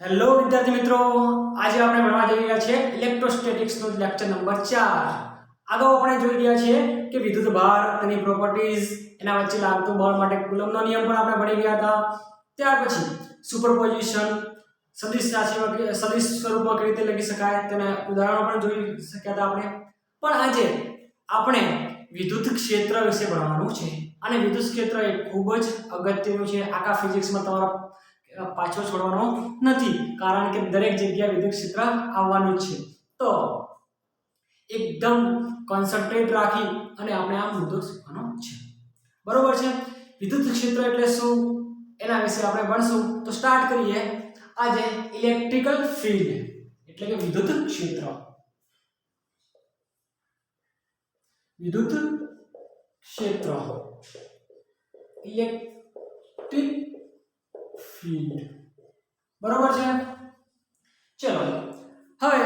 Hello વિદ્યાર્થી મિત્રો, આજે આપણે ભણવા જઈ રહ્યા છીએ ઇલેક્ટ્રોસ્ટેટિક્સનો લેક્ચર નંબર 4. આગળ આપણે જોઈ રહ્યા છીએ કે વિદ્યુત ભાર, તેની પ્રોપર્ટીઝ, એના વચ્ચે લાગતું બળ માટે કુલમ્બનો નિયમ પણ આપણે ભણી ગયા હતા. ત્યાર પછી સુપરપોઝિશન, સદિશ રાશિમાં સદિશ સ્વરૂપમાં કેવી રીતે લખી શકાય તેના ઉદાહરણો પણ જોઈ શક્યા હતા આપણે. પણ આજે આપણે વિદ્યુત ક્ષેત્ર વિશે ભણવાનું છે અને વિદ્યુત ક્ષેત્ર એ ખૂબ જ અગત્યનું છે. આખા ફિઝિક્સમાં તમારા પાછો છોડવાનો નથી, કારણ કે દરેક જગ્યાએ વિદ્યુત ક્ષેત્ર આવવાનું જ છે. તો એકદમ કોન્સન્ટ્રેટ રાખી અને આપણે આ મુદ્દો શીખવાનો છે. બરોબર છે? વિદ્યુત ક્ષેત્ર એટલે શું એના વિશે આપણે ભણશું. તો સ્ટાર્ટ કરીએ. આજે ઇલેક્ટ્રિકલ ફીલ્ડ એટલે કે વિદ્યુત ક્ષેત્ર. વિદ્યુત ક્ષેત્ર, ઇલેક્ટ્રિક ફીલ્ડ. બરોબર છે? ચલો, હવે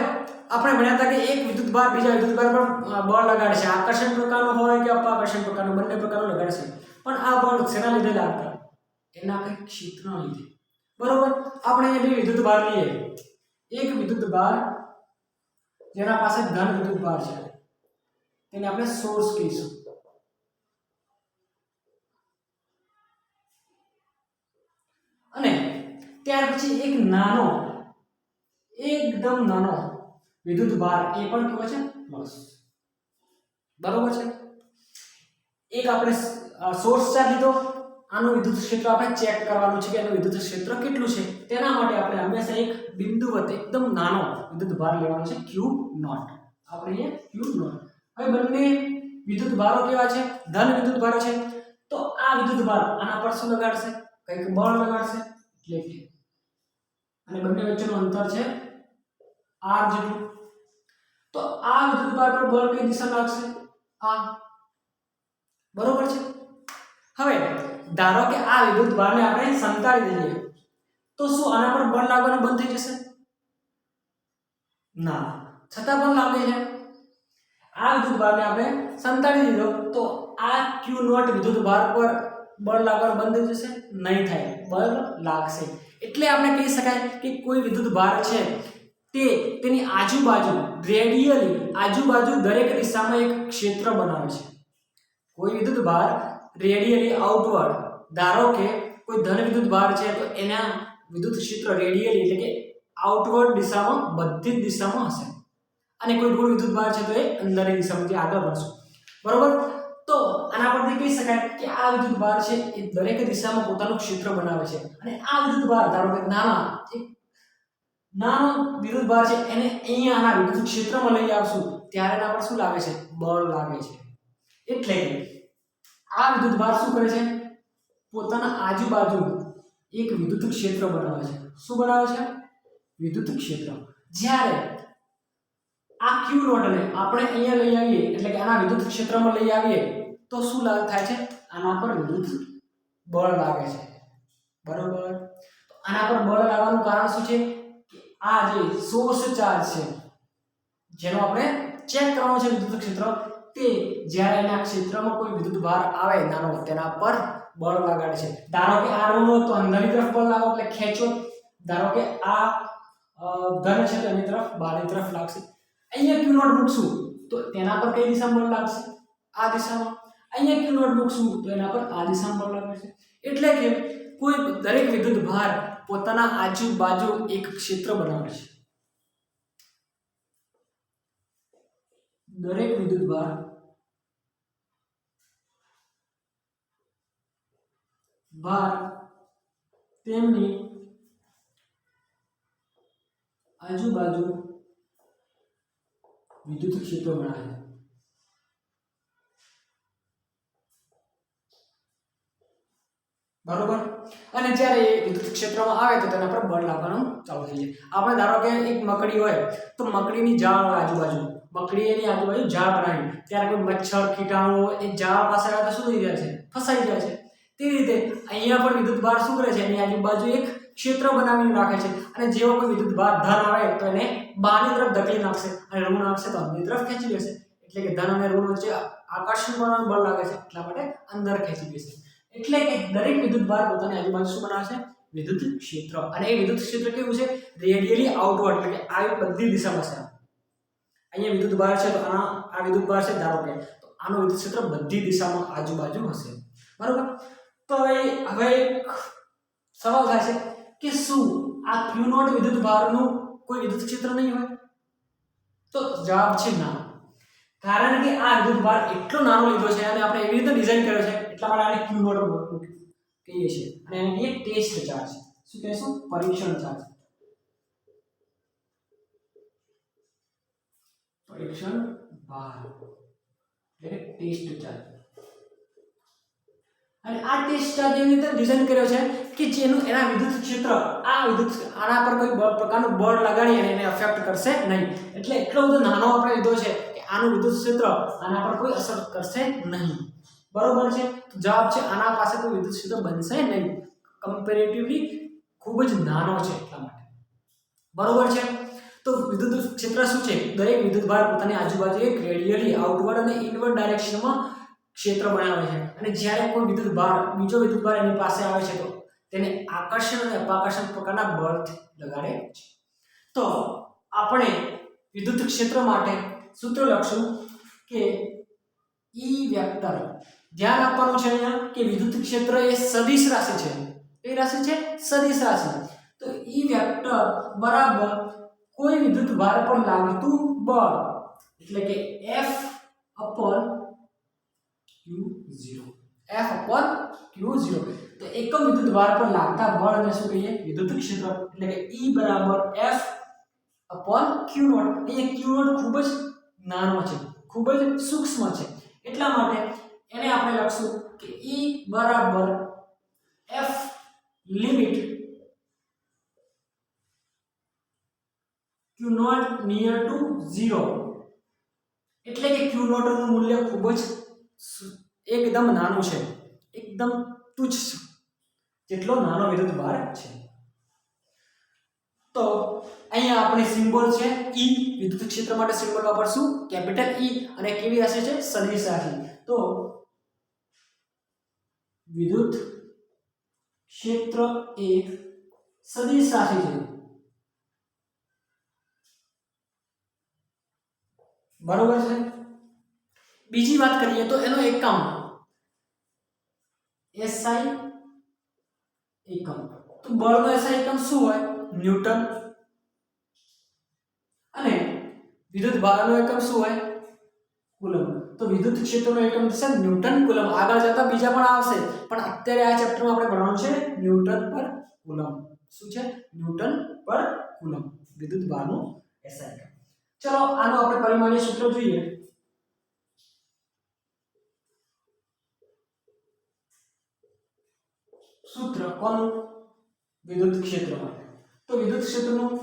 આપણે ભણ્યા હતા કે એક વિદ્યુત ભાર બીજા વિદ્યુત ભાર પર બળ લગાડે છે. આકર્ષણ પ્રકારનો હોય કે અપાકર્ષણ પ્રકારનો, બંને પ્રકારનો લગાડે છે. પણ આ બળ શેના લીધે લાગતા? એના કંઈક ક્ષેત્રના લીધે. બરોબર? આપણે અહીંયા બે વિદ્યુત ભાર લઈએ. એક વિદ્યુત ભાર જેના પાસે ધન વિદ્યુત ભાર છે તેને આપણે સોર્સ કહીશું. અને ત્યાર પછી એક નાનો, એકદમ નાનો વિદ્યુત ભાર, એ પણ કેવો છે? પ્લસ. બરોબર છે? એક આપણે સોર્સ ચાર્જ લીધો. આનું વિદ્યુત ક્ષેત્ર આપણે ચેક કરવાનું છે કે એનું વિદ્યુત ક્ષેત્ર કેટલું છે. તેના માટે આપણે હંમેશા એક બિંદુવત એકદમ નાનો વિદ્યુત ભાર લેવાનો છે, Q0. આપણે અહીંયા Q0. હવે બંને વિદ્યુત ભારો કેવા છે? ધન વિદ્યુત ભારો છે. તો આ વિદ્યુત ભાર આના પર શું લગાડશે? કંઈક બળ લગાડશે. એટલે કે અને બંને વચ્ચેનું અંતર છે r જેટલું. તો આ વિદ્યુત ભાર પર બળ કઈ દિશામાં લાગશે? આ. બરોબર છે? હવે ધારો કે આ વિદ્યુત ભારને આપણે સંતાડી દઈએ, તો શું આના પર બળ લાગવાનું બંધ થઈ જશે? ના, છતાં પણ લાગે છે. આ વિદ્યુત ભારને આપણે સંતાડી દીધો તો આ Q0 વિદ્યુત ભાર પર બળ લાગવાનું બંધ થઈ જશે? નહીં થાય, બળ લાગશે. એટલે આપણે કહી શકાય કે કોઈ વિદ્યુત ભાર છે તે તેની આજુબાજુ રેડિયલી આજુબાજુ દરેક દિશામાં એક ક્ષેત્ર બનાવે છે. કોઈ વિદ્યુત ભાર રેડિયલી આઉટવર્ડ, ધારો કે કોઈ ધન વિદ્યુત ભાર છે તો એના વિદ્યુત ક્ષેત્ર રેડિયલી એટલે કે આઉટવર્ડ દિશામાં બધી જ દિશામાં હશે. અને કોઈ ઋણ વિદ્યુત ભાર છે તો એ અંદરની દિશામાંથી આગળ વધશે. બરોબર? તો આના પરથી કહી શકાય કે આ વિદ્યુત ભાર છે એ દરેક દિશામાં પોતાનું ક્ષેત્ર બનાવે છે. અને આ વિદ્યુત ભાર, ધારો કે નાનો વિદ્યુત ભાર છે, એને અહીંયા આના વિદ્યુત ક્ષેત્રમાં લઈ આવશું ત્યારે એના પર શું લાગે છે? બળ લાગે છે. એટલે કે આ વિદ્યુત ભાર શું કરે છે? પોતાના આજુબાજુ એક વિદ્યુત ક્ષેત્ર બનાવે છે. શું બનાવે છે? વિદ્યુત ક્ષેત્ર. જ્યારે આ Q0 ને આપણે અહીંયા લઈ આવીએ એટલે કે આના વિદ્યુત ક્ષેત્રમાં લઈ આવીએ તો શું થાય છે? આના પર વિદ્યુત બળ લાગે છે. બરોબર? તો આના પર બળ લાગવાનું કારણ શું છે? કે આ જે સોર્સ ચાર્જ છે જેનો આપણે ચેક કરવાનો છે વિદ્યુત ક્ષેત્ર, તે જ્યારે એના ક્ષેત્રમાં કોઈ વિદ્યુત ભાર આવે નાનો, તેના પર બળ લગાડે છે. ધારો કે આ ઋણ તો અંદરની તરફ બળ લાગો એટલે ખેંચો. ધારો કે આ ધન છે તો એની તરફ, બહારની તરફ લાગશે. અહીંયા Q0 મૂકશું તો તેના પર કઈ દિશામાં બળ લાગશે? આ દિશામાં. અહીંયા Q0 મૂકશું તો એના પર આ દિશામાં બળ લાગશે. એટલે કે કોઈ દરેક વિદ્યુત ભાર પોતાના આજુબાજુ એક ક્ષેત્ર બનાવે છે. દરેક વિદ્યુત ભાર તેમની આજુબાજુ વિદ્યુત ક્ષેત્ર બનાવે છે. બરોબર? અને જ્યારે વિદ્યુત ક્ષેત્રમાં આવે તો તેના પર બળ લાગવાનું ચાલુ થઈ જાય. આપણે ધારો કે એક મકડી હોય તો મકડીની જાળ આજુબાજુ, મકડી એની આજુબાજુ જાળ બનાવી, ત્યારે કોઈ મચ્છર, કીટાણુ એ જાળ પાસે આવે તો શું થઈ જાય છે? ફસાઈ જાય છે. તે રીતે અહીંયા પણ વિદ્યુત ભાર શું કરે છે? એની આજુબાજુ એક ક્ષેત્ર બનાવીને રાખે છે. અને જેવો કોઈ વિદ્યુત ભાર ધન આવે તો એને બહારની તરફ ધકેલી નાખશે અને ઋણ આવશે તો અંદરની તરફ ખેંચી લેશે. એટલે કે ધન અને ઋણ વચ્ચે આકર્ષણ બળ લાગે છે, એટલા માટે અંદર ખેંચી લેશે. એટલે કે દરેક વિદ્યુત ભાર પોતાની આજુબાજુ શું બનાવે છે? વિદ્યુત ક્ષેત્ર, અને એ વિદ્યુત ક્ષેત્ર કેવું છે? રેડિયલી આઉટવર્ડ, એટલે કે આ બધી દિશામાં છે. અહીંયા વિદ્યુત ભાર છે તો આ વિદ્યુત ભાર છે ધારો કે, તો આનું વિદ્યુત ક્ષેત્ર બધી દિશામાં આજુબાજુ હશે. બરોબર. તો હવે સવાલ થાય છે કે શું આ Q0 વિદ્યુત ભારનું કોઈ વિદ્યુત ક્ષેત્ર નહીં હોય? તો જવાબ છે ના. કારણ કે આ વિદ્યુત ભાર એટલો નાનો લીધો છે અને આપણે એવી રીતે ડિઝાઇન કર્યો છે એટલા માટે આને Q0 કહીએ છીએ, અને એને એક ટેસ્ટ ચાર્જ, શું કહેશું? પરીક્ષણ ચાર્જ. પરીક્ષણ ભાર એટલે ટેસ્ટ ચાર્જ. અને આ ટેસ્ટ ચાર્જ એવી રીતે ડિઝાઇન કર્યો છે કે જેનું એના વિદ્યુત ક્ષેત્ર આના પર કોઈ પ્રકારનું બળ લગાડી અને એને અફેક્ટ કરશે નહીં. એટલે એટલો બધો નાનો આપણે લીધો છે કે આનું વિદ્યુત ક્ષેત્ર આના પર કોઈ અસર કરશે નહીં. બરોબર છે. તો જવાબ છે આના પાસે કોઈ વિદ્યુત ક્ષેત્ર બનશે નહીં. કમ્પેરેટિવલી ખૂબ જ નાનો છે એટલા માટે. બરોબર છે. તો વિદ્યુત ક્ષેત્ર શું છે? દરેક વિદ્યુત ભાર પોતાની આજુબાજુ એક રેડિયલી આઉટવર્ડ અને ઇનવર્ડ ડાયરેક્શનમાં ક્ષેત્ર બનાવે છે, અને જ્યારે કોઈ વિદ્યુત ભાર બીજો વિદ્યુત ભાર એની પાસે આવે છે તો તેને આકર્ષણ અને અપાકર્ષણ પ્રકારના બળથી લગાડે છે. તો આપણે વિદ્યુત ક્ષેત્ર માટે સૂત્ર લખશું કે E વેક્ટર. ધ્યાન આપવાનું છે અહીંયા કે વિદ્યુત ક્ષેત્ર એ સદિશ રાશિ છે. એ રાશિ છે સદિશ રાશિ. તો E વેક્ટર બરાબર કોઈ વિદ્યુત ભાર પર લાગતું બળ, એટલે કે F upon Q0. F upon Q0. તો એકમ વિદ્યુત ભાર પર લાગતા બળને શું કહીએ? વિદ્યુત ક્ષેત્ર. એટલે કે E બરાબર F upon Q0. અહીંયા Q0 ખૂબ જ નાનો છે, ખૂબ જ સૂક્ષ્મ છે, એટલા માટે એને આપણે લખશું કે E બરાબર F limit Q0 near to 0. એટલે કે Q0 નું મૂલ્ય ખૂબ જ એકદમ નાનું છે, એકદમ તુચ્છ જેટલો નાનો વિદ્યુત ભાર છે. તો અહીંયા આપણે સિમ્બોલ છે E, વિદ્યુત ક્ષેત્ર માટે સિમ્બોલ વાપરશું કેપિટલ E, અને કેવી રાશિ છે? સદિશ રાશિ. તો વિદ્યુત ક્ષેત્ર એ સદિશ રાશિ છે. બરોબર છે. બીજી વાત કરીએ તો એનો એકમ SI એકમ. તો બળનો SI એકમ શું હોય? ન્યૂટન. અને વિદ્યુત ભારનો એકમ શું હોય? કુલમ. તો વિદ્યુત ક્ષેત્રનો એકમ છે ન્યૂટન કુલમ. આગળ જતા બીજા પણ આવશે, પણ અત્યારે આ ચેપ્ટરમાં આપણે ભણવાનું છે ન્યૂટન પર કુલમ. શું છે? ન્યૂટન પર કુલમ વિદ્યુત ભારનો SI એકમ. ચલો આનો આપણે પરિમાણીય સૂત્ર જોઈએ. સૂત્ર કોનું? વિદ્યુત ક્ષેત્ર માટે. તો વિદ્યુત ક્ષેત્રનું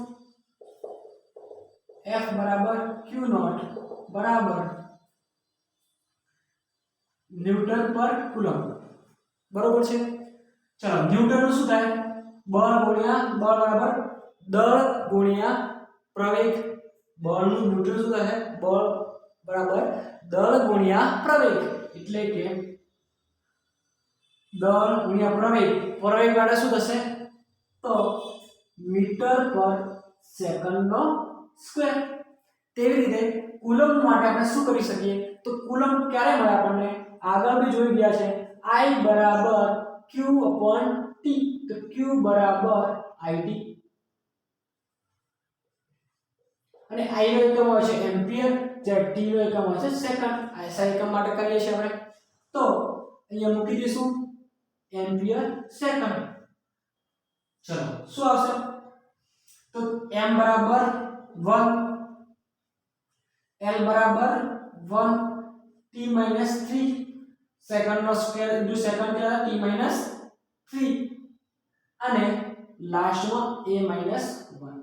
F બરાબર Q0 બરાબર ન્યૂટન પર કુલમ. બરોબર છે. ચલો ન્યૂટન નું શું થાય? બળ બરાબર દળ ગુણ્યા પ્રવેગ. બળનું ન્યૂટન શું થાય? બળ બરાબર દળ ગુણ્યા પ્રવેગ. એટલે કે દળ ગુણ્યા પ્રવેગ. પ્રવેગ માટે શું થશે? તો મીટર પર સેકન્ડ નો સ્ક્વેર. તેવી રીતે કુલમ માટે આપણે શું કરી શકીએ? તો કુલમ ક્યારે મળે આપણને? આગળ બી જોઈ ગયા છે. I બરાબર Q upon T. તો Q બરાબર IT. અને I નો એકમ હોય છે એમ્પિયર, જ્યારે T નો એકમ હોય છે સેકન્ડ. SI એકમ માટે કરીએ છીએ આપણે. તો અહીંયા મૂકી દઈશું એમ્પિયર સેકન્ડ. ચલો શું આવશે? તો m બરાબર 1, l બરાબર 1, t minus 3 સેકન્ડ નો સ્ક્વેર ઇન્ટુ સેકન્ડ કે t minus 3, અને લાસ્ટમાં a minus 1.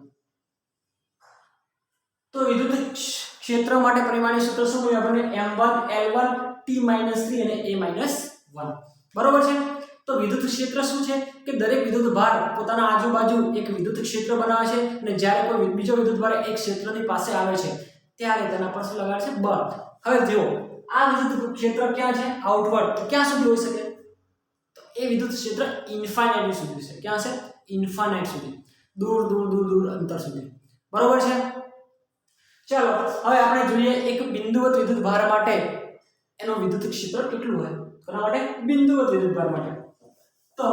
તો વિદ્યુત ક્ષેત્ર માટે પરિમાણીય સૂત્ર શું મળ્યું આપણને? m1 l1 t minus 3 અને a minus 1. બરોબર છે. તો વિદ્યુત ક્ષેત્ર શું છે કે દરેક વિદ્યુત ભાર પોતાના આજુબાજુ એક વિદ્યુત ક્ષેત્ર બનાવે છે, અને જ્યારે કોઈ બીજો વિદ્યુત ભાર એક ક્ષેત્રની પાસે આવે છે ત્યારે તેના પર શું લગાડે છે? બળ. હવે જુઓ આ વિદ્યુત ક્ષેત્ર ક્યાં છે? આઉટવર્ડ. તો ક્યાં સુધી હોઈ શકે? તો એ વિદ્યુત ક્ષેત્ર ઇન્ફાઇનાઇટ સુધી છે. ક્યાં છે? ઇન્ફાનાઇટ સુધી, દૂર દૂર દૂર દૂર અંતર સુધી, બરોબર છે. ચાલો હવે આપણે જોઈએ એક બિંદુવત વિદ્યુત ભાર માટે એનું વિદ્યુત ક્ષેત્ર કેટલું હોય. કોના માટે? બિંદુવત વિદ્યુત ભાર માટે. તો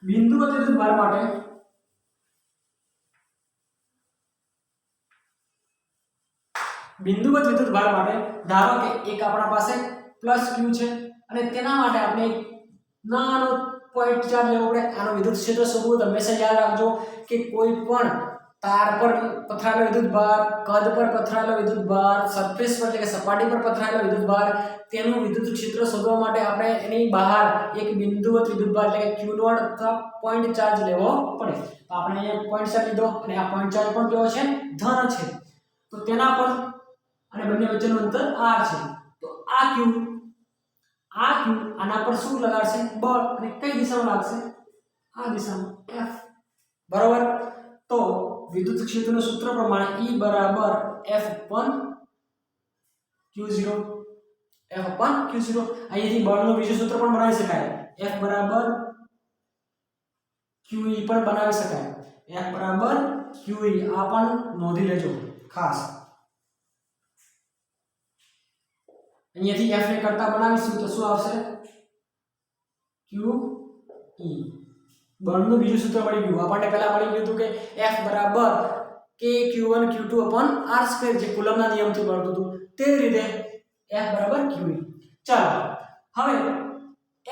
બિંદુવત વિદ્યુત ભાર માટે ધારો કે એક આપણા પાસે પ્લસ q છે અને તેના માટે આપણે એક નાનો પોઈન્ટ ચાર્જ લેવો પડે. આનો વિદ્યુત ક્ષેત્ર શોધવું. હંમેશા યાદ રાખજો કે કોઈ પણ તાર પર પથરાયેલો વિદ્યુત ભાર, કદ પર પથરાયેલો વિદ્યુત ભાર, સરફેસ પર એટલે કે સપાટી પર પથરાયેલો વિદ્યુત ભાર, તેનું વિદ્યુત ક્ષેત્ર શોધવા માટે આપણે એની બહાર એક બિંદુવત વિદ્યુત ભાર એટલે કે q0 અથવા પોઈન્ટ ચાર્જ લેવો પડે. તો આપણે અહીંયા પોઈન્ટ ચાર્જ લીધો અને આ પોઈન્ટ ચાર્જ પણ કેવો છે? ધન છે. તો તેના પર અને બંને વચ્ચેનું અંતર r છે. તો આ q આના પર શું લગાડશે? બળ. અને કઈ દિશામાં લાગશે? આ દિશામાં, f. બરોબર. તો વિદ્યુત ક્ષેત્રનું સૂત્ર પ્રમાણે E બરાબર F/q0. અહીંયાથી બળનું બીજું સૂત્ર પણ બનાવી શકાય. F બરાબર QE પણ બનાવી શકાય. F બરાબર QE આ પણ નોંધી લેજો ખાસ. અહીંયાથી F ને કરતા બનાવીશું તો શું આવશે? QE. બળનું બીજું સૂત્ર મળી ગયું. આપણને પહેલા મળી ગયું હતું કે F બરાબર kq1 q2/r2 જે કુલમના નિયમથી મળતું હતું તે રીતે F બરાબર QE. ચાલો હવે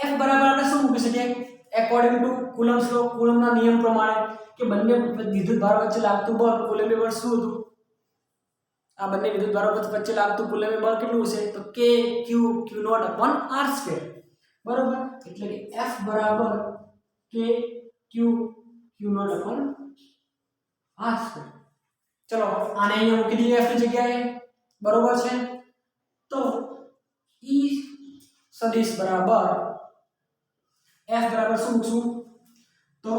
F બરાબર આપણે શું મૂકી શકીએ? એકોર્ડિંગ ટુ કુલમ્સ લો, કુલમના નિયમ પ્રમાણે કે બંને વિદ્યુત ભાર વચ્ચે લાગતું બળ કુલમ્બી બળ શું હતું? આ બંને વિદ્યુત ભારો વચ્ચે લાગતું કુલમ્બી બળ કેટલું હશે? તો kq0/r2. બરોબર. એટલે કે F બરાબર kq0/r2. ચલો આને અહીંયા મૂકી દઈએ F ની જગ્યાએ. બરોબર છે. તો E સદિશ બરાબર F બરાબર શું મૂકશું? તો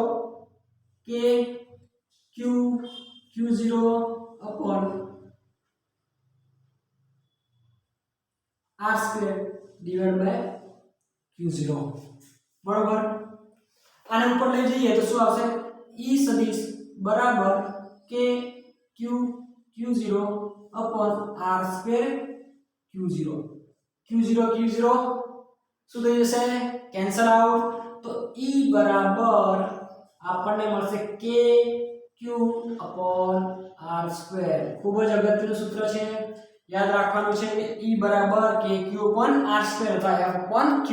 kq0/r2/q0. બરોબર. આને ઉપર લઈ જઈએ તો શું આવશે? E સદિશ બરાબર kq0/r2/q0. q0 શું થઈ જશે? Cancel out. તો E બરાબર આપણને મળશે kq/r2. ખૂબ જ અગત્યનું સૂત્ર છે, યાદ રાખવાનું છે કે E બરાબર kq/r2 અથવા F/q.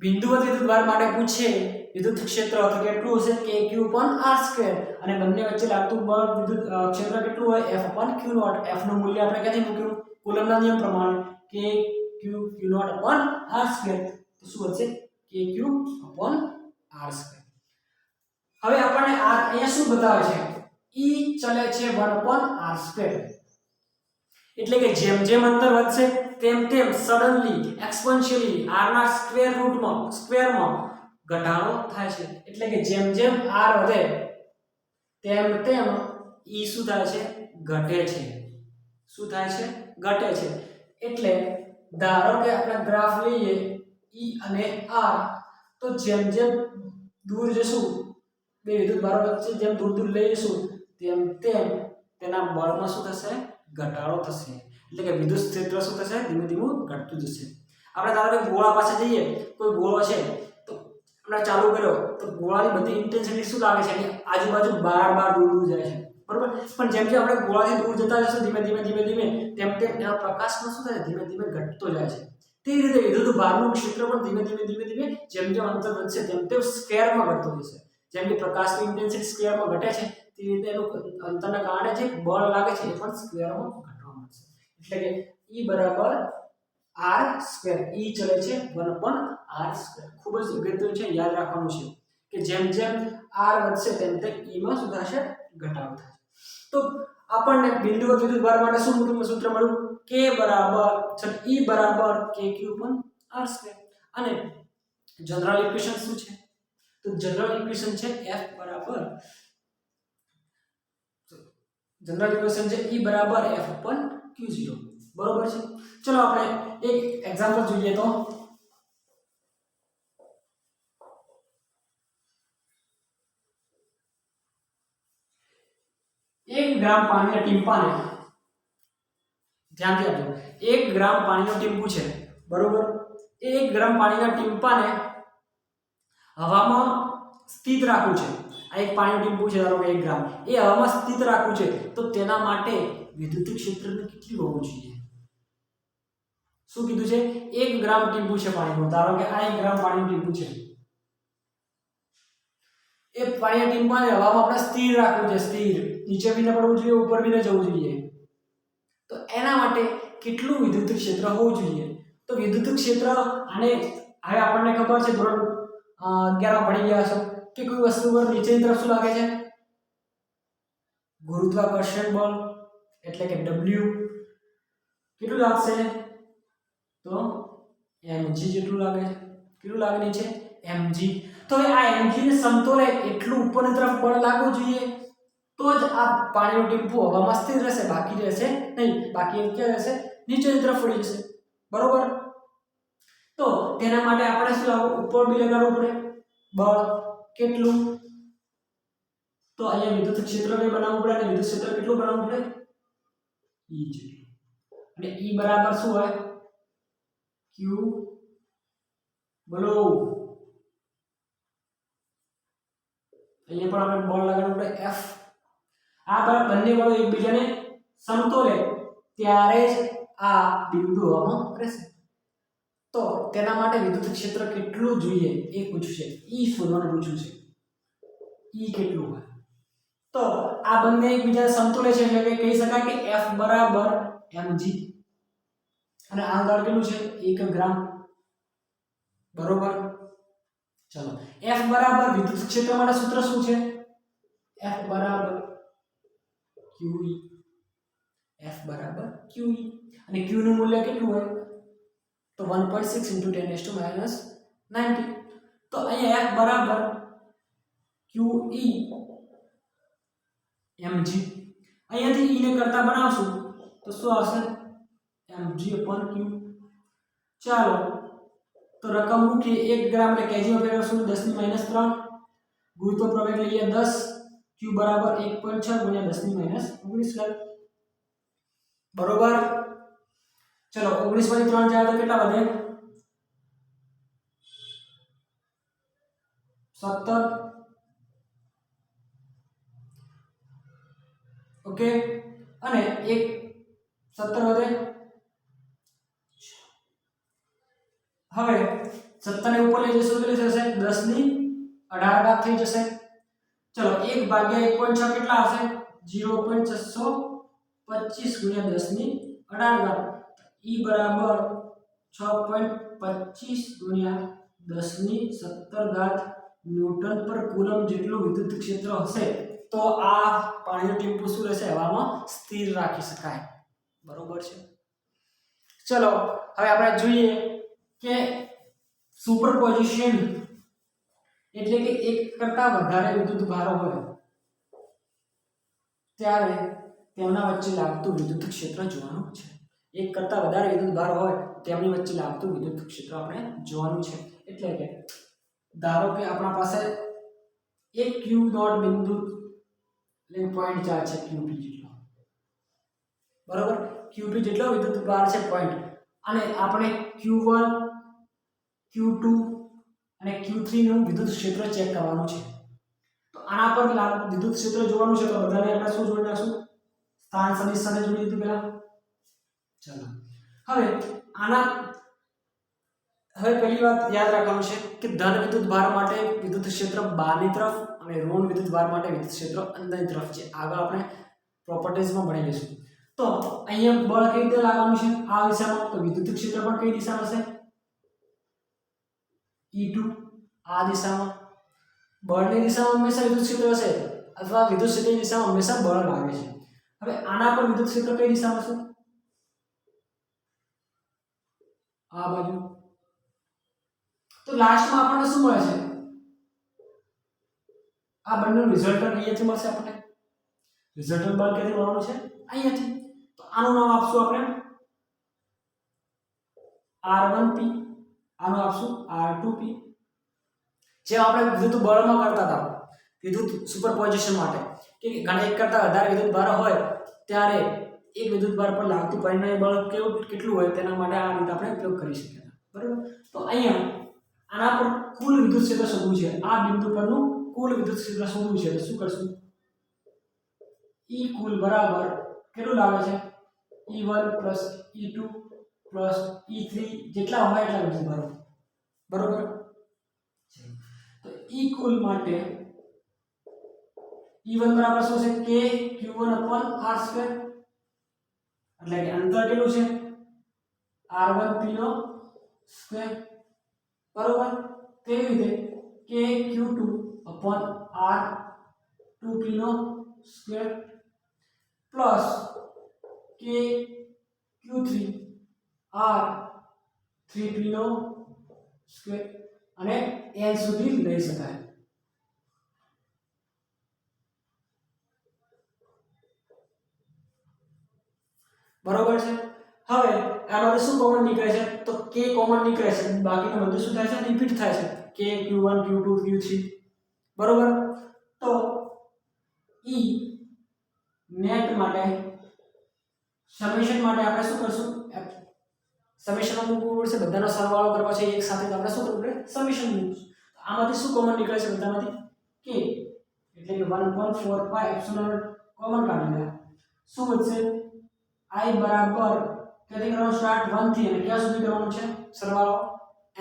બિંદુવત વિદ્યુત ભાર માટે પૂછે વિદ્યુત ક્ષેત્ર તો કેટલું હશે? kq/r2. અને બંને વચ્ચે લાગતું બળ વિદ્યુત ક્ષેત્ર કેટલું હોય? F/q0. F નું મૂલ્ય આપણે ક્યાંથી મૂક્યું? કુલમના નિયમ પ્રમાણે kq0/r2. તો શું હશે? kq/r2. હવે આપણને અહીંયા શું બતાવે છે? E ચલે છે 1/r2. એટલે કે જેમ જેમ અંતર વધશે તેમ તેમ સડનલી એક્સપોનેન્શિયલી r ના સ્ક્વેરમાં ઘટાડો થાય છે. એટલે કે જેમ જેમ r વધે તેમ તેમ E શું થાય છે? ઘટે છે. શું થાય છે? ઘટે છે. એટલે ધારો કે આપણે ગ્રાફ લઈએ E અને r, તો જેમ જેમ દૂર જશું બે વિદ્યુત ભારો વચ્ચે જેમ દૂર દૂર લઈ જશું તેમ તેમ તેના બળમાં શું થશે? ઘટાડો થશે. એટલે કે વિદ્યુત ક્ષેત્ર શું થશે? ધીમે ધીમે ઘટતું જશે. આપણે ધારો કે ગોળા પાસે જઈએ, કોઈ ગોળો છે તો આપણે ચાલુ કર્યો તો ગોળાની બધી ઇન્ટેન્સિટી શું લાગે છે? કે આજુબાજુ બાર દૂર દૂર જાય છે. બરોબર. પણ જેમ જેમ આપણે ગોળાથી દૂર જતા જશું ધીમે ધીમે તેમ તેમ એના પ્રકાશમાં શું થાય? ધીમે ધીમે ઘટતો જાય છે. તે રીતે વિદ્યુત ભારનું ક્ષેત્ર પણ ધીમે ધીમે જેમ જેમ અંતર વધશે તેમ તેમ સ્ક્વેરમાં ઘટતો જશે. જેમ કે પ્રકાશની ઇન્ટેન્સિટી સ્ક્વેરમાં ઘટે છે તે રીતે એનું અંતરના કારણે જે બળ લાગે છે એ પણ સ્ક્વેરમાં ઘટવા માંડશે. એટલે કે E બરાબર r2. E ચલે છે 1/r2. ખૂબ જ અગત્યનું છે, યાદ રાખવાનું છે કે જેમ જેમ r વધશે તેમ તેમ E માં શું થશે? ઘટાડો થશે. તો આપણને બિંદુવત વિદ્યુત ભાર માટે શું સૂત્ર મળ્યું? E બરાબર kq/r2. અને જનરલ ઇક્વેશન શું છે? તો જનરલ ઇક્વેશન છે F બરાબર જનરલ ઇક્વેશન છે E બરાબર F/q0. બરોબર છે. ચલો આપણે એક એક્ઝામ્પલ જોઈએ તો 1 ગ્રામ પાણીના ટીમ્પાને, ધ્યાનથી આપજો, 1 ગ્રામ પાણીનો ટીમ્પુ છે, બરોબર? એ 1 ગ્રામ પાણીના ટીમ્પાને હવામાં સ્થિત રાખવું છે. આ એક પાણીનું ટીમ્પુ છે, ધારો કે 1 ગ્રામ, એ હવામાં સ્થિત રાખવું છે, તો તેના માટે વિદ્યુત ક્ષેત્રને કેટલું હોવું જોઈએ? શું કીધું છે? 1 ગ્રામ ટીમ્પુ છે પાણીનું, ધારો કે આ 1 ગ્રામ પાણીનું ટીમ્પુ છે. એ પાણીના ટીમ્પાને હવામાં આપણે સ્થિર રાખવું છે, સ્થિર, નીચે બી ન પડવું જોઈએ, ઉપર બી ન જવું જોઈએ. તો એના માટે કેટલું વિદ્યુત ક્ષેત્ર હોવું જોઈએ? તો વિદ્યુત ક્ષેત્ર, આને હવે આપણને ખબર છે, ધોરણ 11 માં ભણી ગયા છો કે કોઈ વસ્તુ પર નીચેની તરફ શું લાગે છે? ગુરુત્વાકર્ષણ બળ, એટલે કે W કેટલું લાગશે? તો mg જેટલું લાગે છે. કેટલું લાગે નીચે? mg. તો હવે આ mg ને સમતોલે એટલું ઉપરની તરફ બળ લાગવું જોઈએ, તો જ આ પાણીનું ટીમ્પુ હવામાં સ્થિર રહેશે, બાકી રહેશે નહીં. બાકી એ ક્યાં રહેશે? નીચેની તરફ પડી જશે, બરોબર? તો તેના માટે આપણે શું લાવવું? ઉપર બી લગાડવું પડે બળ. કેટલું? તો અહીંયા વિદ્યુત ક્ષેત્ર ને બનાવવું પડે, અને વિદ્યુત ક્ષેત્ર કેટલું બનાવવું પડે? E જેટલું. અને E બરાબર શું હોય? Q, બોલો, અહીંયા પણ આપણે બળ લગાડવું પડે F. આ બંને બળો એકબીજાને સમતોલે ત્યારે જ આ બિંદુ હવામાં રહેશે. તો તેના માટે વિદ્યુત ક્ષેત્ર કેટલું જોઈએ એ પૂછ્યું છે. E શોધવાનું પૂછ્યું છે. E કેટલું હોય? તો આ બંને એકબીજાને સમતોલે છે, એટલે કે કહી શકાય કે F બરાબર mg. અને આ દળ કેટલું છે? 1 ગ્રામ, બરોબર? ચલો, F બરાબર વિદ્યુત ક્ષેત્ર માટે સૂત્ર શું છે? F બરાબર QE. F બરાબર QE. અને Q નું મૂલ્ય કેટલું હોય? તો 1.6 × 10⁻90. તો અહીંયા F બરાબર QE mg. અહીંયાથી E ને કરતા બનાવશું તો શું આવશે? mg/q. ચાલો, તો રકમ મૂકીએ. 1 ગ્રામ એટલે કેજી માં ફેરવશું 10⁻3. ગુરુત્વ પ્રવેગ લઈએ 10. q બરાબર 1.6 × 10⁻19. બરોબર? ચલો, 19 માંથી 3 જાય તો કેટલા વધે? 17. ઓકે, અને 1 17 વધે. હવે 17 ને ઉપર લઈ જશું એટલે થશે 10⁻18 થઈ જશે. ચલો, 1 ભાગ્યા 1.6 કેટલા આવશે? 0.625 × 10⁻18. E બરાબર 6.25 × 10⁻17 ન્યૂટન પર કુલમ જેટલું વિદ્યુત ક્ષેત્ર હશે, તો આ પાણીનું ટીમ્પુ શું રહેશે? હવામાં સ્થિર રાખી શકાય, બરોબર છે? ચલો, હવે આપણે જોઈએ કે સુપરપોઝિશન એટલે કે એક કરતા વધારે વિદ્યુત ભારો હોય ત્યારે તેમના વચ્ચે લાગતું વિદ્યુત ક્ષેત્ર જોવાનું છે. એક કરતા વધારે વિદ્યુત ભાર હોય તેમની વચ્ચે લાગતું વિદ્યુત ક્ષેત્ર આપણે જોવાનું છે. એટલે કે ધારો કે આપણા પાસે એક Q ડોટ બિંદુ એટલે 0.4 છે QP જેટલો, બરોબર? QP જેટલો વિદ્યુત ભાર છે પોઈન્ટ, અને આપણે Q1, Q2 અને Q3 નું વિદ્યુત ક્ષેત્ર ચેક કરવાનું છે. તો આના પર વિદ્યુત ક્ષેત્ર જોવાનું છે, તો બધાને આપણે શું જોડી નાખશું? સ્થાન સદિશ સાથે જોડી દીધું પહેલા. ચલો, હવે પહેલી વાત યાદ રાખવાનું છે કે ધન વિદ્યુત ભાર માટે વિદ્યુત ક્ષેત્ર બહારની તરફ અને ઋણ વિદ્યુત ભાર માટે વિદ્યુત ક્ષેત્ર અંદરની તરફ છે. આગળ આપણે પ્રોપર્ટીઝમાં ભણી લઈશું. તો અહીંયા બળ કઈ રીતે લાગવાનું છે? આ દિશામાં. તો વિદ્યુત ક્ષેત્ર પણ કઈ દિશામાં હશે? E2. આ દિશામાં. બળની દિશામાં હંમેશા વિદ્યુત ક્ષેત્ર હશે, અથવા વિદ્યુત ક્ષેત્રની દિશામાં હંમેશા બળ લાગે છે. હવે આના પર વિદ્યુત ક્ષેત્ર કઈ દિશામાં હશે? આ બાજુ. તો લાસ્ટમાં આપણને શું મળે છે? આ બંનેનું રિઝલ્ટન્ટ અહીંયાથી મળશે આપણને. રિઝલ્ટન્ટ બળ ક્યાંથી મળવાનું છે? અહીંયાથી. તો આનું નામ આપશું આપણે R1P, આનું આપશું R2P. જે આપણે વિદ્યુત બળમાં કરતા હતા વિદ્યુત સુપરપોઝિશન માટે, કે ઘણા એક કરતાં વધારે વિદ્યુત ભાર હોય ત્યારે એક વિદ્યુત ભાર પર લાગતું પરિણામી બળ કેટલું હોય તેના માટે આ રીતે આપણે ઉપયોગ કરી શકીએ. બરાબર, તો અહીંયા આના પર કુલ વિદ્યુત ક્ષેત્ર શોધવું છે. આ બિંદુ પરનું કુલ વિદ્યુત ક્ષેત્ર શોધવું છે. તો શું કરશું? E કુલ બરાબર કેટલું લાગે છે? E1 E2 E3 જેટલા હોય એટલા વિદ્યુત ભારો. બરોબર, તો E કુલ માટે E1 બરાબર શું છે? K Q1/r², એટલે કે અંતર કેટલું છે? r1p નો સ્ક્વેર. બરોબર, તેવી રીતે K Q2/r2p નો સ્ક્વેર પ્લસ K Q3/r3p નો સ્ક્વેર અને n સુધી લઈ શકાય. બરોબર છે. હવે આમાંથી શું કોમન નીકળે છે? તો K કોમન નીકળે છે, બાકીનું બધું શું થાય છે? રિપીટ થાય છે. K Q1 Q2 Q3. બરોબર, તો E નેટ માટે સમેશન માટે આપણે શું કરશું? સમેશન મૂકવું પડશે, બધાનો સરવાળો કરવો છે એક સાથે, તો આપણે શું કરવું પડે? સમેશન મૂકશું. આમાંથી શું કોમન નીકળે છે? બધામાંથી K એટલે કે 1.4 પાઈ એપ્સિલોન કોમન કાઢી લે. શું વધશે? I બરાબર ક્યાંથી કરવાનું સ્ટાર્ટ? 1 થી અને ક્યાં સુધી કરવાનું છે સરવાળો?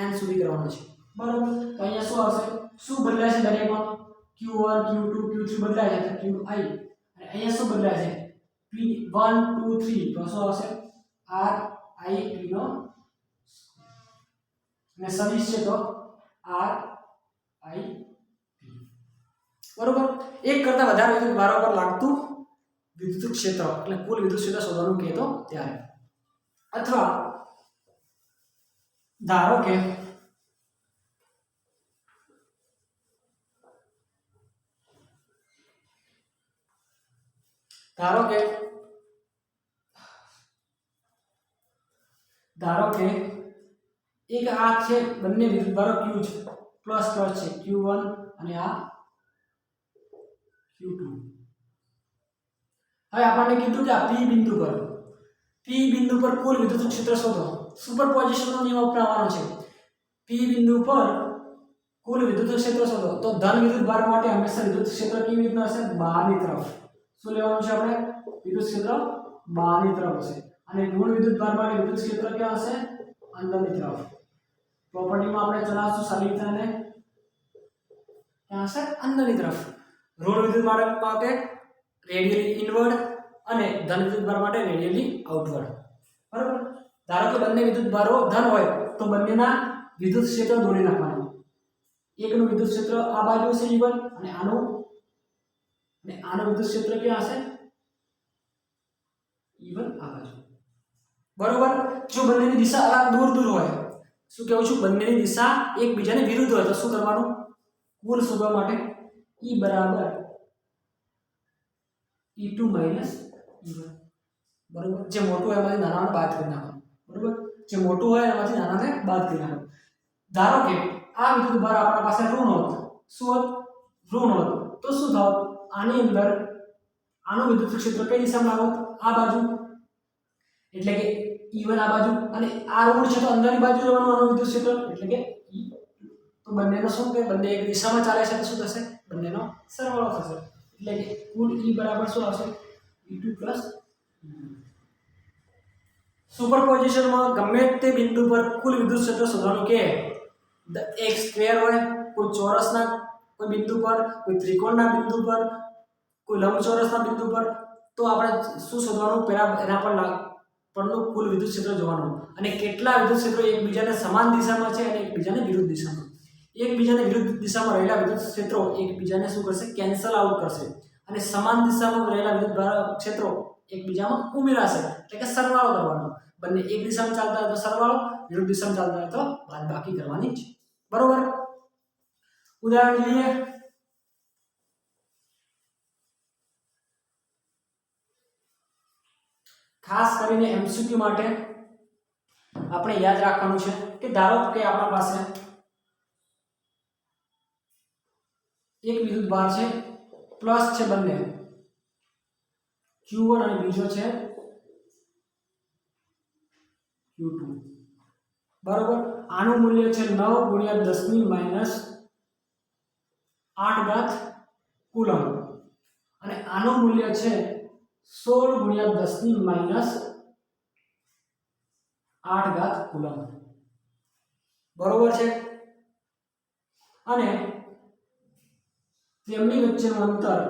n સુધી કરવાનો છે. બરોબર, તો અહીંયા શું આવશે? શું બદલાય છે દરેકમાં? Q1 Q2 Q3 બદલાય છે, તો Qi. અને અહીંયા શું બદલાય છે? P1 2 3, તો શું આવશે? RIP નો અને સદિશ છે તો RIP. બરોબર, એક કરતા વધારે વિદ્યુત ભારો પર લાગતું વિદ્યુત ક્ષેત્ર એટલે કુલ વિદ્યુત ક્ષેત્ર શોધવાનું કહેતો ત્યારે. અથવા ધારો કે એક આ છે બંને વિદ્યુત ભારો Q છે, પ્લસ પ્લસ છે Q1 અને આ Q2. હવે આપણને કીધું કે આ P બિંદુ પર કુલ વિદ્યુત ક્ષેત્ર શોધો. સુપરપોઝિશનનો નિયમ અપનાવવાનો છે. P બિંદુ પર કુલ વિદ્યુત ક્ષેત્ર શોધો. તો ધન વિદ્યુત ભાર માટે હંમેશા વિદ્યુત ક્ષેત્ર કેવી રીતના હશે? બહારની તરફ. શું લેવાનું છે આપણે? વિદ્યુત ક્ષેત્ર બહારની તરફ હશે. અને ઋણ વિદ્યુત ભાર માટે વિદ્યુત ક્ષેત્ર ક્યાં હશે? અંદરની તરફ. પ્રોપર્ટીમાં આપણે ચલાવશું સમીકરણને ક્યાં હશે? અંદરની તરફ. ઋણ વિદ્યુત ભાર માટે રેડિયલી ઇનવર્ડ અને ધન વિદ્યુત ભાર માટે રેડિયલી આઉટવર્ડ. બરાબર, ધારો કે બંને વિદ્યુત ભારો ધન હોય તો બંનેના વિદ્યુત ક્ષેત્ર દોરી નાખવાના. એકનું વિદ્યુત ક્ષેત્ર આ બાજુ છે E1 અને આનું વિદ્યુત ક્ષેત્ર ક્યાં હશે? E1 આ બાજુ. બરોબર, જો બંનેની દિશા અલગ દૂર હોય, શું કહું છું? બંનેની દિશા એકબીજાને વિરુદ્ધ હોય તો શું કરવાનું? કુલ શોધવા માટે E બરાબર E2 E1. બરોબર, જે મોટું હોય એમાંથી નાનાને બાદ કરી નાખવાનું. બરોબર, જે મોટું હોય એમાંથી નાનાને બાદ કરી નાખવાનું. ધારો કે આ વિદ્યુત ભાર આપણા પાસે ઋણ હોત. શું હોત? ઋણ હોત. તો શું થાત? આની અંદર આનું વિદ્યુત ક્ષેત્ર કઈ દિશામાં આવત? આ બાજુ. એટલે કે E1 આ બાજુ અને આ ઋણ છે તો અંદરની બાજુ જવાનું આનું વિદ્યુત ક્ષેત્ર એટલે કે E2. તો બંનેનો શું કે બંને એક દિશામાં ચાલે છે તો શું થશે? બંનેનો સરવાળો થશે. એટલે કે કુલ E બરાબર શું આવશે? E2 E1. સુપરપોઝિશનમાં ગમે તે બિંદુ પર કુલ વિદ્યુત ક્ષેત્ર શોધવાનું કે એક સ્ક્વેર હોય, કોઈ ચોરસના કોઈ બિંદુ પર, કોઈ ત્રિકોણના બિંદુ પર, કોઈ લંબચોરસના બિંદુ પર, તો આપણે શું શોધવાનું? પહેલા એના પરનું કુલ વિદ્યુત ક્ષેત્ર જોવાનું અને કેટલા વિદ્યુત ક્ષેત્રો એકબીજાને સમાન દિશામાં છે અને એકબીજાને વિરુદ્ધ દિશામાં. એકબીજાને વિરુદ્ધ દિશામાં રહેલા વિદ્યુત ક્ષેત્રો એકબીજાને શું કરશે? કેન્સલ આઉટ કરશે અને સમાન દિશામાં રહેલા વિદ્યુત ક્ષેત્રો એકબીજામાં ઉમેરાશે એટલે કે સરવાળો કરવાનો. બંને એક દિશામાં ચાલતા હોય તો સરવાળો, વિરુદ્ધ દિશામાં ચાલતા હોય તો બાદબાકી કરવાની છે. બરોબર, ઉદાહરણ લઈએ. ખાસ કરીને MCQ માટે આપણે યાદ રાખવાનું છે કે ધારો કે આપણા પાસે એક વિદ્યુત ભાર છે, પ્લસ છે બંને, Q1 અને બીજો છે Q2 બરોબર. આનું મૂલ્ય છે 9 ગુણ્યા 10 ની માઈનસ 8 ઘાત કુલમ અને આનું મૂલ્ય છે 16 ગુણ્યા 10 ની માઈનસ 8 ઘાત કુલમ બરોબર છે. અને તેમની વચ્ચેનું અંતર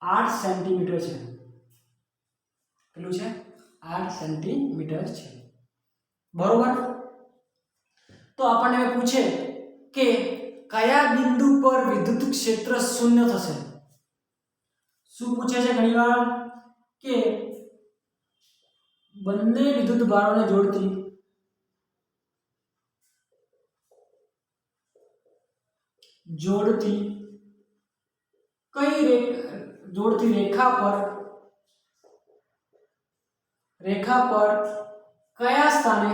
8 સેન્ટીમીટર છે. કેટલું છે? 8 સેન્ટીમીટર છે બરોબર. તો આપણને હવે પૂછે કે કયા બિંદુ પર વિદ્યુત ક્ષેત્ર શૂન્ય થશે. શું પૂછે છે ઘણીવાર કે બંને વિદ્યુત ભારોને જોડતી કઈ જોડતી રેખા પર કયા સ્થાને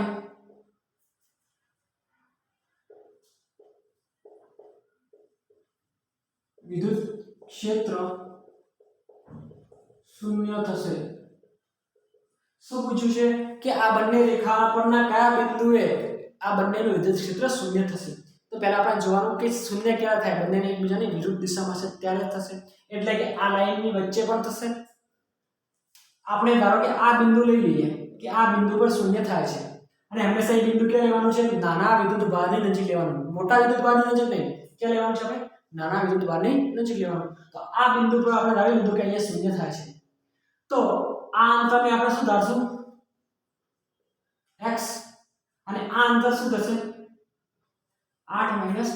વિદ્યુત ક્ષેત્ર શૂન્ય થશે. શું પૂછ્યું છે કે આ બંને રેખા પરના કયા બિંદુએ આ બંનેનું વિદ્યુત ક્ષેત્ર શૂન્ય થશે. તો પહેલા આપણે જોવાનું કે શૂન્ય ક્યારે થાય, બંનેને એકબીજાની વિરુદ્ધ દિશામાં છે ત્યારે થશે. એટલે કે આ લાઈનની વચ્ચે પણ થશે. આપણે ધારો કે આ બિંદુ લઈ લઈએ કે આ બિંદુ પર શૂન્ય થાય છે અને હંમેશા એ બિંદુ ક્યાં લેવાનું છે? નાના વિદ્યુત ભારની નજીક લેવાનું, મોટા વિદ્યુત ભારની નજીક નહીં. ક્યાં લેવાનું છે આપણે? નાના વિદ્યુત ભારની નજીક લેવાનું. તો આ બિંદુ પર આપણે ધારી લીધું કે અહીંયા શૂન્ય થાય છે. તો આ અંતરને આપણે શું ધારશું? x અને આ અંતર શું થશે? 8 માઈનસ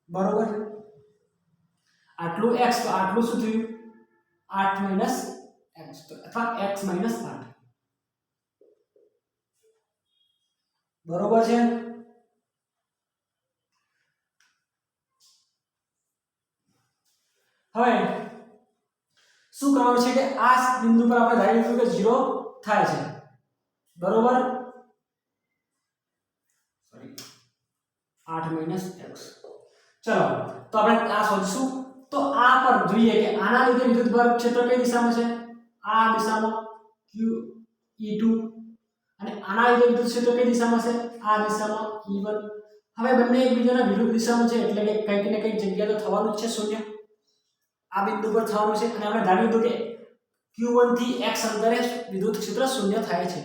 બરોબર. આટલું x તો આટલું શું થયું? 8 માઈનસ x અથવા x માઈનસ 8 બરોબર છે. હવે શું કરવાનું છે કે આ બિંદુ પર આપણે ધારી લીધું કે 0 થાય છે બરોબર. Sorry 8 minus x. ચલો તો આપણે આ શોધશું. તો આ પર જોઈએ કે આના લીધે વિદ્યુતભાર ક્ષેત્ર કઈ દિશામાં છે? આ દિશામાં q e2 અને આના લીધે વિદ્યુત ક્ષેત્ર કઈ દિશામાં છે? આ દિશામાં e1. હવે બંને એકબીજાના વિરુદ્ધ દિશામાં છે એટલે કે કંઈક ને કંઈક જગ્યા તો થવાનું જ છે શૂન્ય. આ બિંદુ પર થવાનું છે અને આપણે ધારી લીધું કે q1 થી x અંતરે વિદ્યુત ક્ષેત્ર શૂન્ય થાય છે.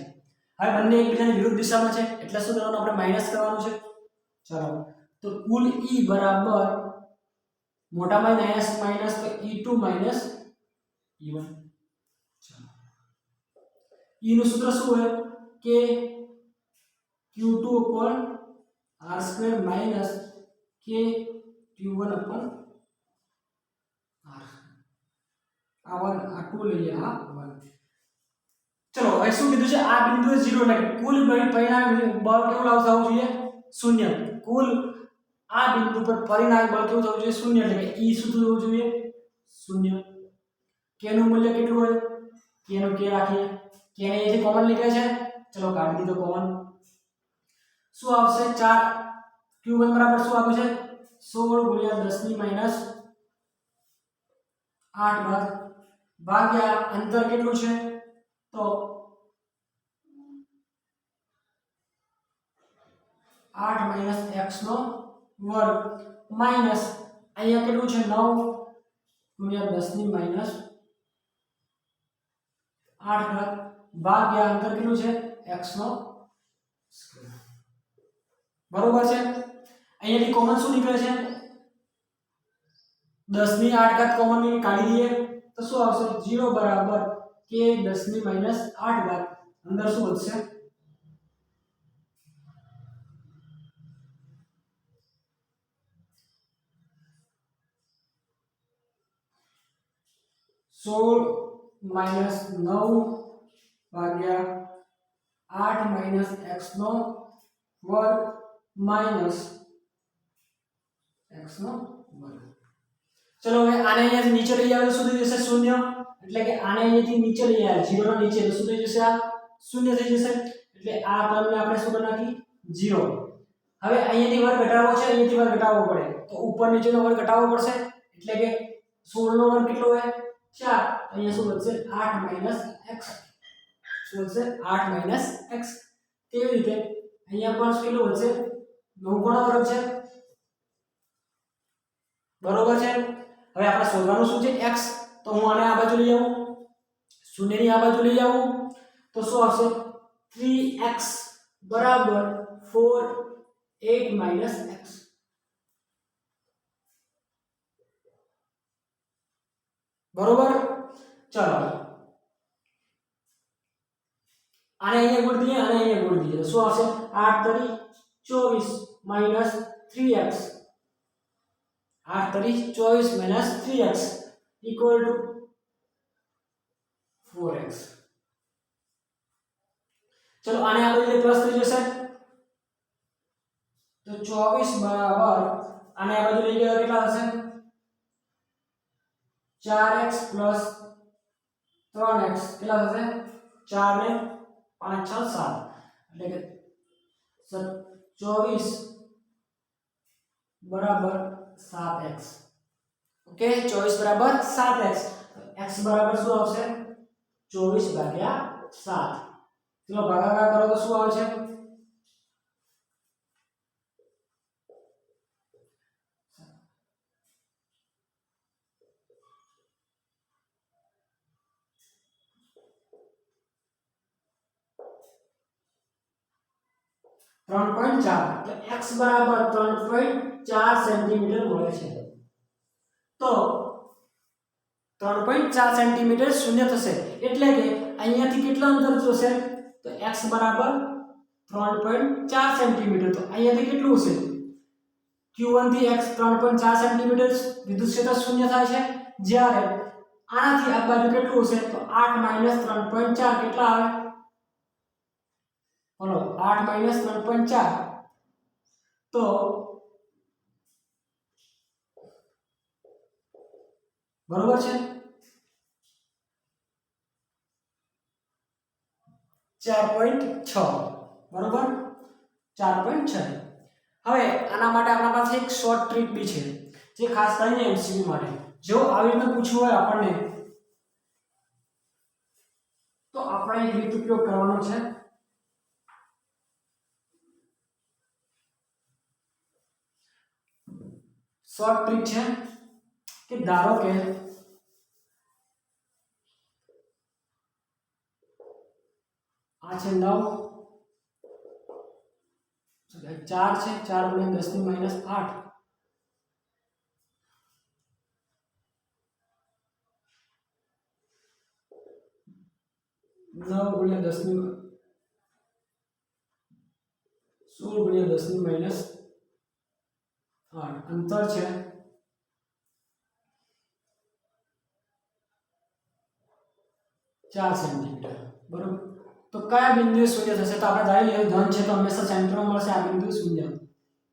હવે બંને એકબીજાની વિરુદ્ધ દિશામાં છે એટલે શું કરવાનું? આપણે માઈનસ કરવાનું છે. ચાલો તો કુલ E બરાબર મોટામાં માઈનસ તો E2 માઈનસ E1. ચાલો E નું સૂત્ર શું હોય કે Q2 upon r² minus Q1 upon r. આ 1 આ 2 લઈએ આ 1. ચલો હવે શું કીધું છે? આ બિંદુએ 0 એટલે કુલ પરિણામ બળ કેવું આવવું જોઈએ? શૂન્ય. કુલ આ બિંદુ પર પરિણામ બળ કેવું થવું જોઈએ? શૂન્ય. એટલે કે E શું થવું જોઈએ? શૂન્ય. k નું મૂલ્ય કેટલું હોય? k નું k રાખીએ. k ને અહીંથી કોમન નીકળે છે. ચલો કાઢી દીધો કોમન. શું આવશે? 4 q1 બરાબર શું આપ્યું છે? 16 ગુણ્યા 10 ની માઈનસ 8 બાદ ભાગ્યા અંતર કેટલું છે? તો 8 માઈનસ x નો વર્ગ માઈનસ અહીંયા કેટલું છે? 9 ગુણ્યા 10 ની માઈનસ 8 ઘાત ભાગ્યા અંતર કેટલું છે? x નો સ્ક્વેર. બરોબર છે. અહીંયાથી કોમન શું નીકળે છે? 10 ની 8 ઘાત કોમન ની કાઢી દઈએ તો શું આવશે? 0 બરાબર k 10 ની માઈનસ 8 ઘાત. અંદર શું વધશે? 16 માઈનસ 9 ભાગ્યા 8 માઈનસ x નો વર્ગ માઈનસ x નો વર્ગ. ચલો હવે આને અહીંયા નીચે લઈ આવે તો શું થઈ જશે? શૂન્ય. એટલે કે આને અહીંયાથી નીચે લઈ આવ્યા 0 ના નીચે તો શું થઈ જશે આ શૂન્ય થઈ જશે એટલે આ ટર્મને આપણે શું કરી નાખી 0 હવે અહીંયાથી વર્ગ ઘટાડવો છે અહીંયાથી વર્ગ ઘટાડવો પડે તો ઉપર નીચેનો વર્ગ ઘટાડવો પડશે એટલે કે 16 નો વર્ગ કેટલો હોય 4 અહીંયા શું વધશે 8 x શું વધશે 8 x તેવી રીતે અહીંયા પણ કેટલું વધશે 9 કોનો વર્ગ છે બરોબર છે હવે આપણે શોધવાનું શું છે x તો હું આને આ બાજુ લઈ આવું શૂન્યની આ બાજુ લઈ આવું તો શું આવશે 3x બરાબર 4 8 x બરોબર ચલો આને અહીંયા ગુણ દઈએ અને અહીંયા ગુણ દઈએ શું આવશે 8 તરી 24 3x 8 તરી 24 3x equal to 4x चलो आने आप लिए प्लस થઈ જશે તો 24 બરાબર આને આ બાજુ લઈ ગયા કેટલા હશે 4x 3x કેટલા થશે 4 ને 5 6 7 એટલે કે 24 બરાબર 7x ઓકે 24 બરાબર 7x x બરાબર શું આવશે 24 ભાગ્યા 7 चलो भागाकार करो तो શું આવે છે 3.4 એટલે x બરાબર 3.4 સેન્ટીમીટર મળે છે તો 3.4 સેન્ટીમીટર શૂન્ય થશે એટલે કે અહીંયાથી કેટલા અંતર જોશે તો x બરાબર 3.4 સેન્ટીમીટર તો અહીંયાથી કેટલું હશે q1 થી x 3.4 સેન્ટીમીટર વિદ્યુત ક્ષેત્ર શૂન્ય થાય છે જ્યારે આનાથી આ બાજુ કેટલું હશે તો 8 3.4 કેટલા આવે બોલો 8 3.4 તો બરોબર છે 4.6 બરોબર 4.6 હવે આના માટે આપણા પાસે એક શોર્ટ ટ્રીક બી છે જે ખાસ કરીને એમસીક્યુ માટે જો આવી રીતે પૂછવું હોય આપણને તો આપણે એક રીત ઉપયોગ કરવાનો છે શોર્ટ ટ્રીક છે કે ધારો કે આ છે 9 4 છે 4 × 10 ની -8 9 × 10 ની 16 × 10 ની -8 અંતર છે 4 સેન્ટીમીટર બરોબર તો કયા બિંદુએ શૂન્ય થશે તો આપણે ધારી લઈએ ધન છે તો હંમેશા સેન્ટરમાં મળશે આ બિંદુ શૂન્ય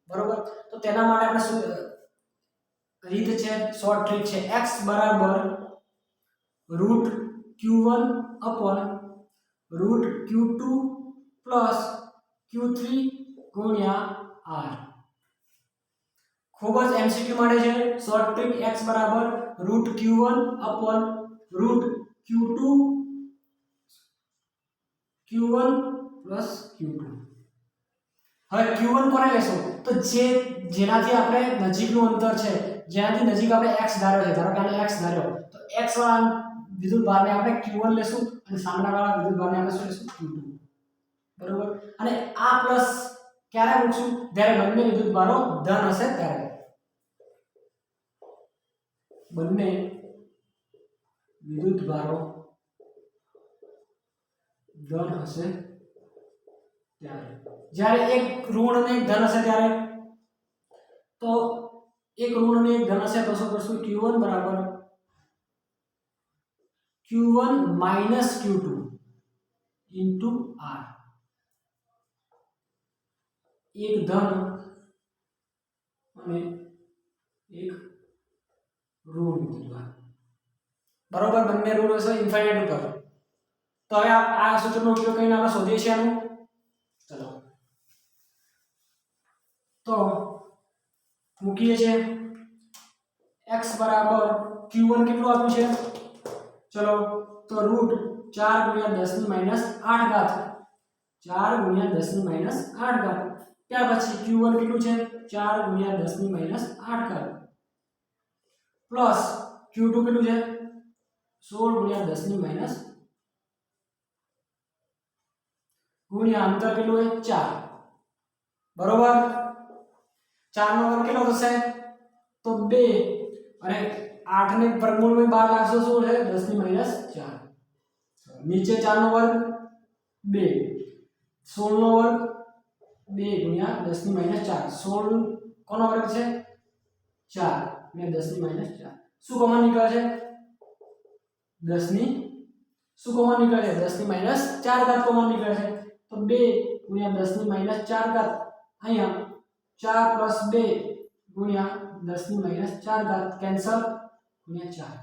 બરોબર તો તેના માટે આપણે શું રીત છે શોર્ટ ટ્રીક છે x બરાબર √q1 √q2 +q3 * r ખૂબ જ એમસીક્યુ માટે છે શોર્ટ ટ્રીક x બરાબર √q1 √q2 q1 + q2 હવે q1 કોને લેશું તો જેનાથી આપણે નજીકનું અંતર છે જેનાથી નજીક આપણે x ધાર્યો છે ધારો કે આને x ધાર્યો તો x વાળા વિદ્યુત ભારને આપણે q1 લેશું અને સામેવાળા વિદ્યુત ભારને આપણે શું લેશું q2 બરોબર અને આ પ્લસ ક્યારે મૂકશું જ્યારે બંને વિદ્યુત ભારો ધન હશે ત્યારે બંને વિદ્યુત ભારો ધન હશે ત્યારે જ્યારે એક ઋણ અને એક ધન હશે ત્યારે તો એક ઋણ અને એક ધન હશે તો શું કરશું q1 બરાબર q1 - q2 * r એક ધન અને એક ઋણ વિદ્યુતભાર બરોબર, બંને રૂલ હશે ઇન્ફાઇનાઇટ ઉપર. તો હવે આ સૂત્રનો ઉપયોગ કરીને આપણે શોધીએ છીએ આનું. ચલો તો મૂકીએ છીએ x બરાબર q1 કેટલું આપ્યું છે? ચલો તો રૂટ 4 × 10 ની -8 ઘાત, 4 × 10 ની -8 ઘાત. ત્યાર પછી q1 કેટલું છે? 4 × 10 ની -8 ઘાત પ્લસ q2 કેટલું છે? 16 × 10 ની ગુણ્યા અંતર કેટલું હોય? 4. બરોબર, 4 નો વર્ગ કેટલો થશે? તો 2 અને 8 ને વર્ગમૂળમાં 12 લાગશે, શું છે? 10 ની -4. નીચે 4 નો વર્ગ 2, 16 નો વર્ગ 2 × 10 ની -4. 16 કોનો વર્ગ છે? 4 ને 10 ની -4. શું કોમન નીકળે છે? 10 ની શું કોમન નીકળે છે? 10 ની -4 ઘાત કોમન નીકળે છે. તો 2 × 10 ની -4 ઘાત, અહીંયા 4 + 2 × 10 ની -4 ઘાત કેન્સલ, ગુણ્યા 4.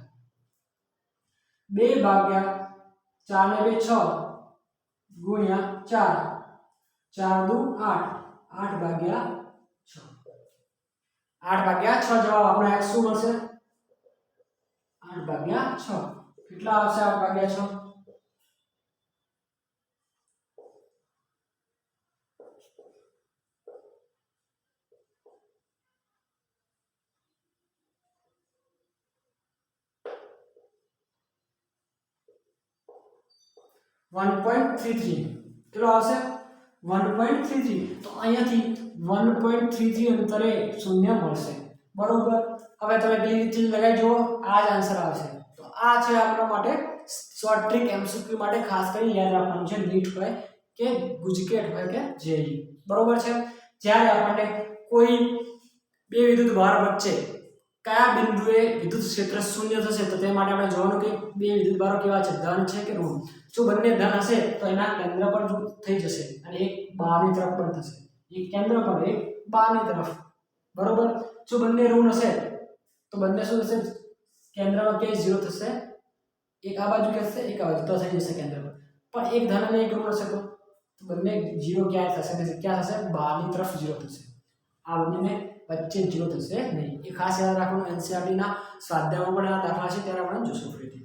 2 ભાગ્યા 4 ને 2 6 ગુણ્યા 4, 4 દુ 8, 8 ભાગ્યા 6. 8 ભાગ્યા 6 જવાબ આપણો x શું મળશે? 8 ભાગ્યા 6. કેટલા આવશે 8 ભાગ્યા 6? 1.33. કેટલો આવશે? 1.33. તો અહીંયાથી 1.33 અંતરે શૂન્ય મળશે. બરોબર, હવે તમે બે રીતે લગાવી જુઓ, આ જ આન્સર આવશે. તો આ છે આપણા માટે શોર્ટ ટ્રિક એમસીક્યુ માટે ખાસ કરીને યાદ રાખવાનું છે. નીટ હોય કે ગુજકેટ હોય કે જેઈ, બરોબર છે. જ્યારે આપણને કોઈ બે વિદ્યુત ભાર વચ્ચે કયા બિંદુએ વિદ્યુત ક્ષેત્ર શૂન્ય થશે, તો તે માટે આપણે જોવાનું કે બે વિદ્યુત ભારો કેવા છે, ધન છે કે ઋણ. જો બંને ધન હશે તો એના કેન્દ્ર પર થઈ જશે અને એક બહારની તરફ પણ થશે. એક કેન્દ્ર પર, એક બહારની તરફ. બરોબર, જો બંને ઋણ હશે તો બંને શું થશે? કેન્દ્રમાં કે 0 થશે. એક આ બાજુ કે થશે, એક આ બાજુ, તો થઈ જશે કેન્દ્ર પર. પણ એક ધન અને એક ઋણ હશે તો બંને 0 ક્યાં થશે? ક્યાં થશે? બહારની તરફ 0 થશે. આ બંને વચ્ચે 0 થશે નહીં. એ ખાસ યાદ રાખવાનું. એનસીઈઆરટી ના સ્વાધ્યાયમાં પણ આ દાખલા છે ત્યારે આપણે જોશું ફરીથી.